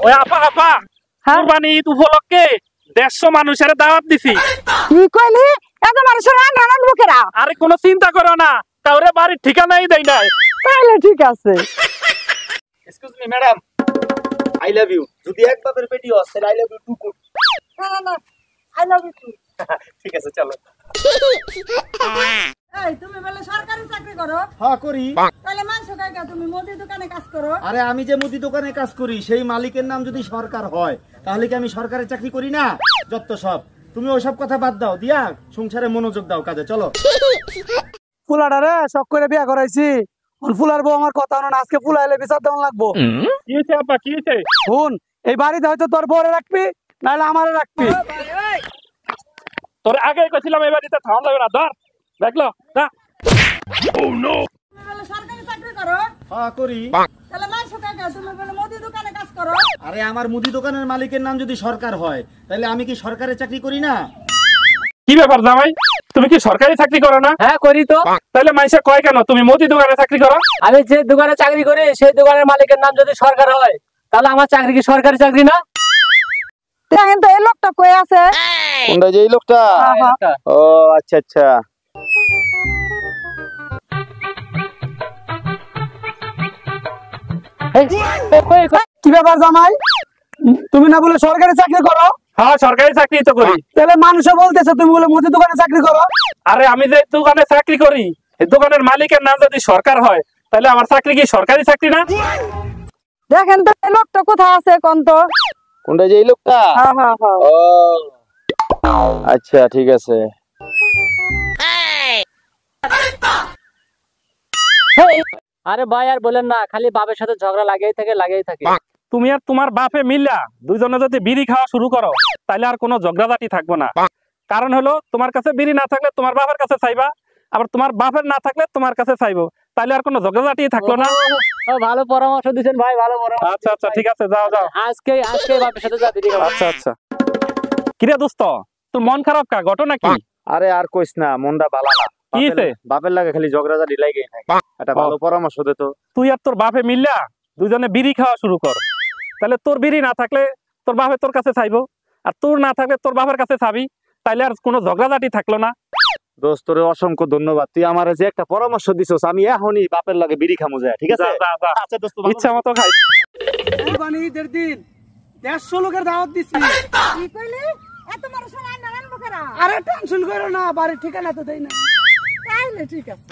ওই আপা আপা কুরবানি ঈদ উপলক্ষে 150 মানুষের দাওয়াত দিছি। কি কইলি? এত মানুষের রান্না মুখেরা? আরে কোনো চিন্তা করো না, কাউরে বাড়ির ঠিকানাই দেই নাই। তাহলে ঠিক আছে। Excuse me madam, I love you. যদি এক বাপের বেটি হস তাহলে আই লাভ ইউ টু কোট। না না না, আই লাভ ইউ টু। ঠিক আছে চলো। এই তুমি বলে সরকারি চাকরি করো? হ্যাঁ করি। তাহলে মানুষ কাইকা তুমি মুদি দোকানে কাজ করো? আরে আমি যে মুদি দোকানে কাজ করি সেই মালিকের নাম যদি সরকার হয় তাহলে কি আমি সরকারি চাকরি করি না? যত সব তুমি ওইসব কথা বাদ দাও, দিয়া সংসারে মনোযোগ দাও, কাজে চলো। ফুলাডারে শখ করে বিয়া করাইছি, ফুলার বউ আমার কথা না, আজকে ফুলা এলে বিচার দেওয়া লাগবো। কি হইছে আপা, কি হইছে? শুন, এই বাড়িতে হয়তো তোর বউরে রাখবি নাহলে আমারে রাখবি। তোর আগে কইছিলাম এই বাড়িতে থাম লাগবে না, ধর দেখলো দা। ও নো, তুমি বলে সরকারি চাকরি করো? হ্যাঁ করি। তাহলে মানুষ কাইকা তুমি বলে মুদি দোকানে কাজ করো? আরে আমার মুদি দোকানের মালিকের নাম যদি সরকার হয় তাহলে আমি কি সরকারি চাকরি করি না? কি ব্যাপার জামাই, তুমি কি সরকারি চাকরি করো না? হ্যাঁ করি তো। তাহলে মাইসা কয় কেন তুমি মুদি দোকানে চাকরি করো? আমি যে দোকানে চাকরি করি সেই দোকানের মালিকের নাম যদি সরকার হয় তাহলে আমার চাকরি কি সরকারি চাকরি না? দেখেন তো এই লোকটা কই আছে? কোনটা যে এই লোকটা? ও আচ্ছা আচ্ছা। কি ব্যাপার জামাই, তুমি না বলে সরকারি চাকরি করো? হ্যাঁ সরকারি চাকরি তো করি। তাহলে মানুষও বলতেছে তুমি বলে মুদি দোকানে চাকরি করো। আরে আমি যে দোকানে চাকরি করি এই দোকানের মালিকের নাম যদি সরকার হয় তাহলে আমার চাকরি কি সরকারি চাকরি না? দেখেন তো এই লোকটা কোথায় আছে কোন তো? কোনটা যে এই লোকটা? হ্যাঁ হ্যাঁ হ্যাঁ। ও আচ্ছা ঠিক আছে। আরে ভাই আর বলেন না, খালি বাবার সাথে ঝগড়া লাগেই থাকে। তুমি আর তোমার বাপে মিল্লা দুইজনে যদি বিড়ি খাওয়া শুরু করো তাহলে আর কোনো ঝগড়াঝাটি থাকবো না। কারণ হলো তোমার কাছে বিড়ি না থাকলে তোমার বাপের কাছে চাইবা, আবার তোমার বাপের না থাকলে তোমার কাছে চাইবো, তাহলে আর কোনো ঝগড়াঝাটি থাকলো না। ভালো পরামর্শ দিচ্ছেন ভাই, ভালো পরামর্শ। আচ্ছা আচ্ছা ঠিক আছে, যাও যাও। আজকে বাবার সাথে যা বিড়ি খাবো। আচ্ছা আচ্ছা। কিরে দোস্ত, তোর মন খারাপ কা? ঘটনা কি? আরে আর কইস না, মনটা ভালো না। কি হইছে? বাপের লাগে খালি ঝগড়াঝাটি লাগেই থাকে। একটা ভালো পরামর্শ দে তো। তুই আর তোর বাপে মিল্লা দুইজনে বিড়ি খাওয়া শুরু কর, তাহলে তোর বিড়ি না থাকলে তোর বাপে তোর কাছে চাইবো, আর তোর না থাকলে তোর বাপের কাছে চাবি, তাইলে আর কোনো ঝগড়াঝাটি থাকলো না। দোস্ত তোরে অসংখ্য ধন্যবাদ, তুই আমারে যে একটা পরামর্শ দিছস আমি এখনই বাপের লাগে বিড়ি খামু যায়। ঠিক আছে? আচ্ছা দোস্ত, ইচ্ছা মতো খাই। ঈদের দিন 150 লোকের দাওয়াত দিছি। কি কইলি? এত মানুষের রান্না মুখেরা? আরে টেনশন করো না, বাড়ির ঠিকানা তো দেই না। তাহলে ঠিক আছে।